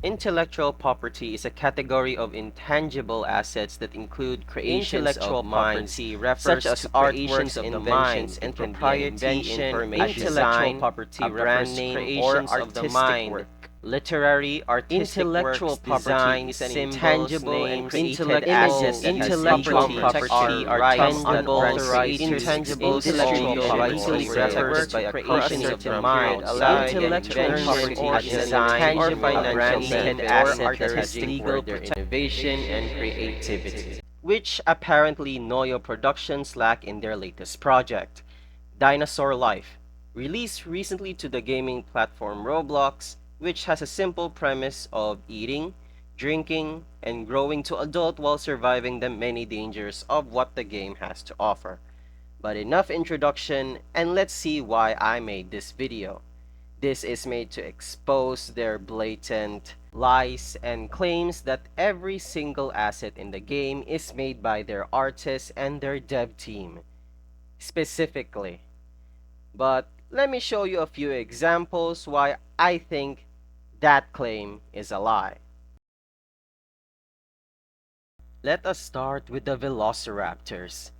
Intellectual property is a category of intangible assets that include creations of minds, such as artworks, inventions, and proprietary information, intellectual property, brand name, or artistic work. Literary, artistic works, designs, symbols, names, images, intellectual property are tangible, intangible, legally referred by a creation of the mind, allowing intellectual property a design or financial name or artistic legal their innovation and creativity, which apparently Noyo Productions lack in their latest project, Dinosaur Life, released recently to the gaming platform Roblox, which has a simple premise of eating, drinking, and growing to adult while surviving the many dangers of what the game has to offer. But enough introduction, and let's see why I made this video. This is made to expose their blatant lies and claims that every single asset in the game is made by their artists and their dev team, specifically. But let me show you a few examples why I think that claim is a lie. Let us start with the velociraptors.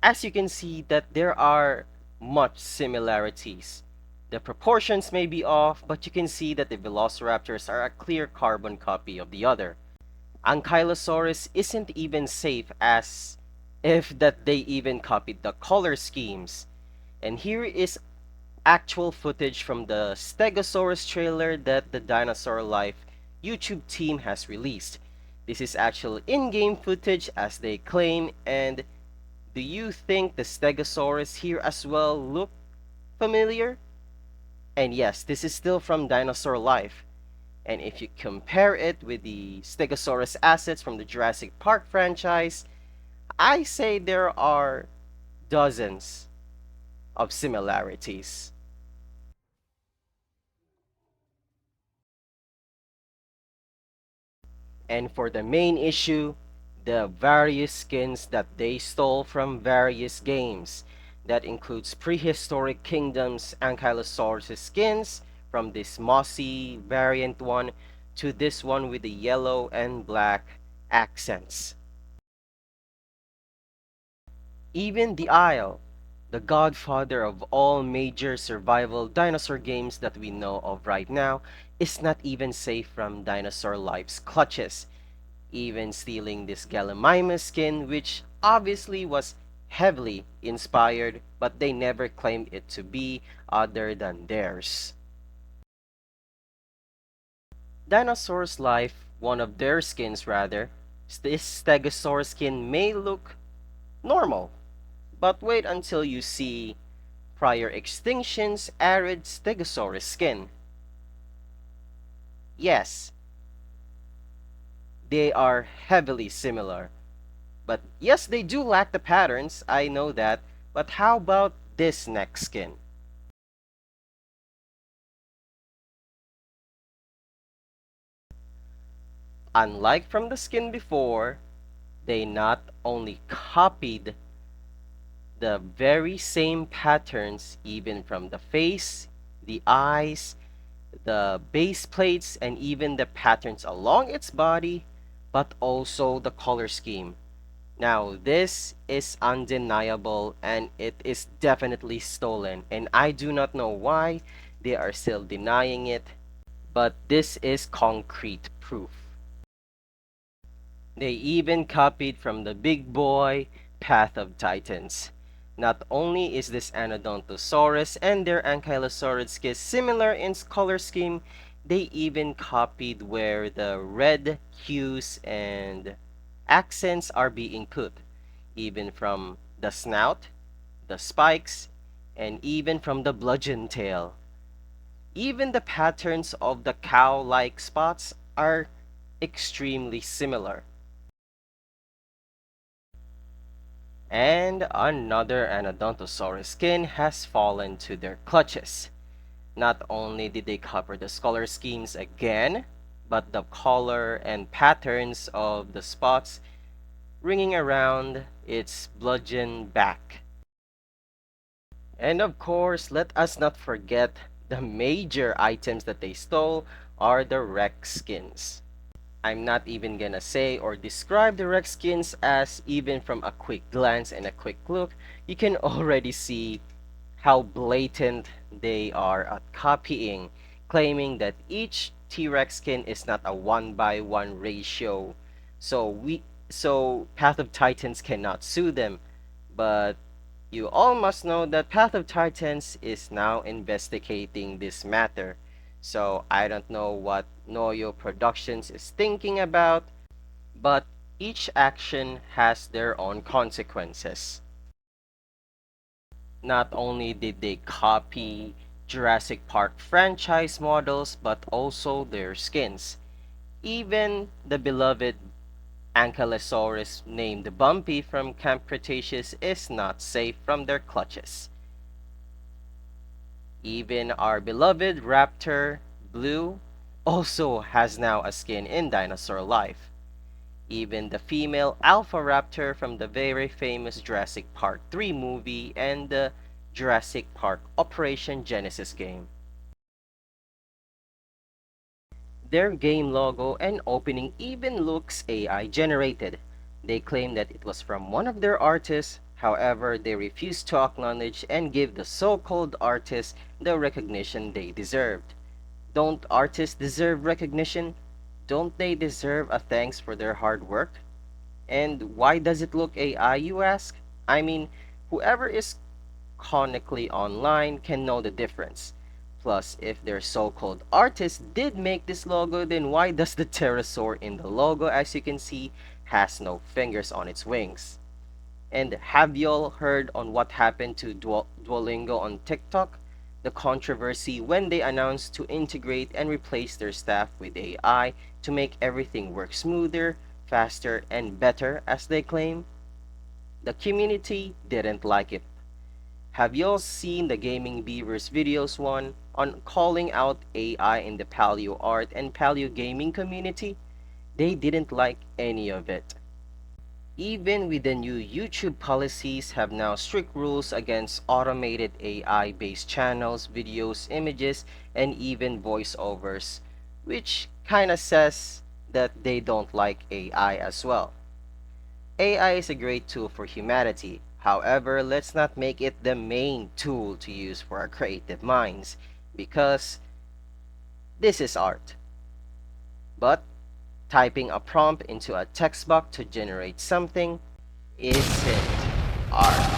As you can see that there are much similarities. The proportions may be off, but you can see that the velociraptors are a clear carbon copy of the other. Ankylosaurus isn't even safe, as if that they even copied the color schemes. And here is actual footage from the Stegosaurus trailer that the Dinosaur Life YouTube team has released. This is actual in-game footage as they claim, and do you think the Stegosaurus here as well look familiar? And yes, this is still from Dinosaur Life. And if you compare it with the Stegosaurus assets from the Jurassic Park franchise, I say there are dozens of similarities. And for the main issue, the various skins that they stole from various games. That includes prehistoric kingdoms Ankylosaurus skins from this mossy variant one to this one with the yellow and black accents. Even the Isle, the godfather of all major survival dinosaur games that we know of right now, is not even safe from Dinosaur Life's clutches, even stealing this Gallimimus skin, which obviously was heavily inspired, but they never claimed it to be other than theirs. Dinosaur's Life, one of their skins rather, this Stegosaurus skin may look normal, but wait until you see Prior Extinction's arid Stegosaurus skin. Yes, they are heavily similar. But yes, they do lack the patterns, I know that. But how about this next skin? Unlike from the skin before, they not only copied the very same patterns even from the face, the eyes, the base plates, and even the patterns along its body, but also the color scheme. Now, this is undeniable and it is definitely stolen, and I do not know why they are still denying it, but this is concrete proof. They even copied from the big boy Path of Titans. Not only is this Anodontosaurus and their Ankylosaurus skin similar in color scheme, they even copied where the red hues and accents are being put, even from the snout, the spikes, and even from the bludgeon tail. Even the patterns of the cow-like spots are extremely similar. And another Anodontosaurus skin has fallen to their clutches. Not only did they cover the color schemes again, but the color and patterns of the spots ringing around its bludgeon back. And of course, let us not forget the major items that they stole are the Rex skins. I'm not even gonna say or describe the Rex skins, as even from a quick glance and a quick look, you can already see how blatant they are at copying, claiming that each T-Rex skin is not a 1-by-1 ratio. So Path of Titans cannot sue them, but you all must know that Path of Titans is now investigating this matter. So I don't know what Noyo Productions is thinking about, but each action has their own consequences. Not only did they copy Jurassic Park franchise models, but also their skins. Even the beloved Ankylosaurus named Bumpy from Camp Cretaceous is not safe from their clutches. Even our beloved raptor, Blue, also has now a skin in Dinosaur Life. Even the female Alpha Raptor from the very famous Jurassic Park 3 movie and the Jurassic Park Operation Genesis game. Their game logo and opening even looks AI generated. They claim that it was from one of their artists, however, they refuse to acknowledge and give the so-called artists the recognition they deserved. Don't artists deserve recognition? Don't they deserve a thanks for their hard work? And why does it look AI, you ask? I mean, whoever is chronically online can know the difference. Plus, if their so-called artist did make this logo, then why does the pterosaur in the logo, as you can see, has no fingers on its wings? And have y'all heard on what happened to Duolingo on TikTok? The controversy when they announced to integrate and replace their staff with AI to make everything work smoother, faster, and better, as they claim? The community didn't like it. Have y'all seen the Gaming Beavers videos one on calling out AI in the paleo art and paleo gaming community? They didn't like any of it. Even with the new YouTube policies have now strict rules against automated AI-based channels, videos, images, and even voiceovers, which kinda says that they don't like AI as well. AI is a great tool for humanity. However, let's not make it the main tool to use for our creative minds, because this is art. But typing a prompt into a text box to generate something isn't art.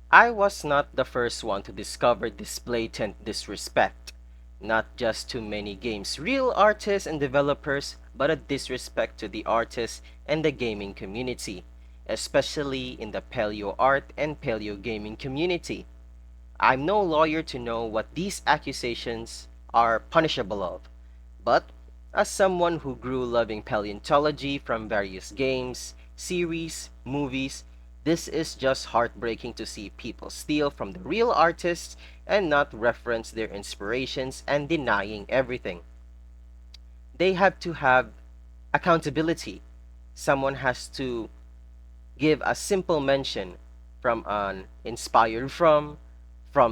I was not the first one to discover this blatant disrespect. Not just to many games' real artists and developers, but a disrespect to the artists and the gaming community, especially in the paleo art and paleo gaming community. I'm no lawyer to know what these accusations are punishable of, but as someone who grew loving paleontology from various games, series, movies, this is just heartbreaking to see people steal from the real artists and not reference their inspirations and denying everything. They have to have accountability. Someone has to give a simple mention from an inspired from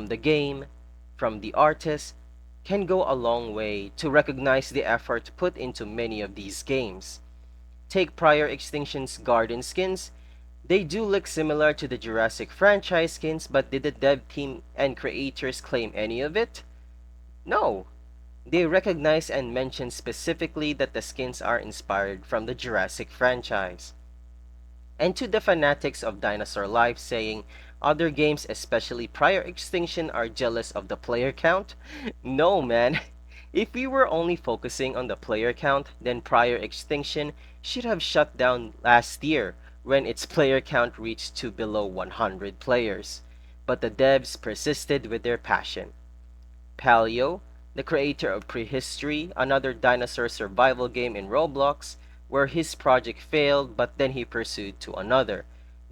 the game, from the artist, can go a long way to recognize the effort put into many of these games. Take Prior Extinction's Garden skins. They do look similar to the Jurassic franchise skins, but did the dev team and creators claim any of it? No. They recognize and mention specifically that the skins are inspired from the Jurassic franchise. And to the fanatics of Dinosaur Life saying other games, especially Prior Extinction, are jealous of the player count? No, man. If we were only focusing on the player count, then Prior Extinction should have shut down last year when its player count reached to below 100 players. But the devs persisted with their passion. Paleo, the creator of Prehistory, another dinosaur survival game in Roblox, where his project failed but then he pursued to another,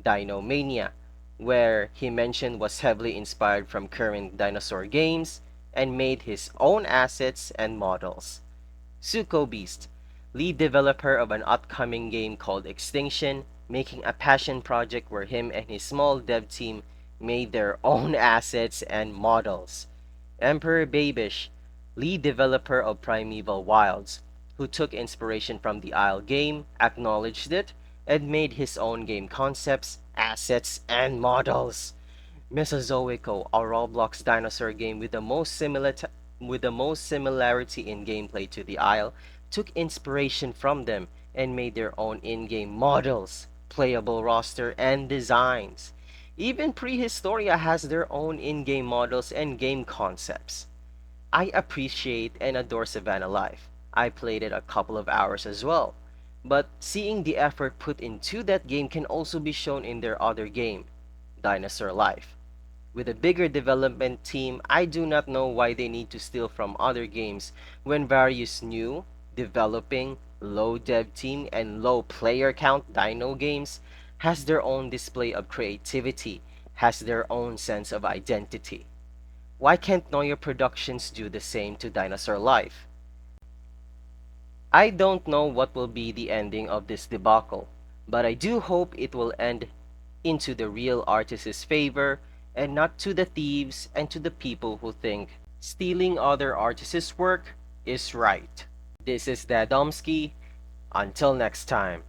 Dinomania, where he mentioned was heavily inspired from current dinosaur games and made his own assets and models. Suko Beast, lead developer of an upcoming game called Extinction, making a passion project where him and his small dev team made their own assets and models. Emperor Babish, lead developer of Primeval Wilds, who took inspiration from the Isle game, acknowledged it, and made his own game concepts, assets, and models. Mesozoico, a Roblox dinosaur game with the most similarity in gameplay to the Isle, took inspiration from them and made their own in-game models, playable roster, and designs. Even Prehistoria has their own in-game models and game concepts. I appreciate and adore Savannah Life. I played it a couple of hours as well. But seeing the effort put into that game can also be shown in their other game, Dinosaur Life. With a bigger development team, I do not know why they need to steal from other games when various new, developing, low dev team and low player count dino games has their own display of creativity, has their own sense of identity. Why can't Noyo Productions do the same to Dinosaur Life? I don't know what will be the ending of this debacle, but I do hope it will end into the real artist's favor and not to the thieves and to the people who think stealing other artists' work is right. This is Dadomski. Until next time.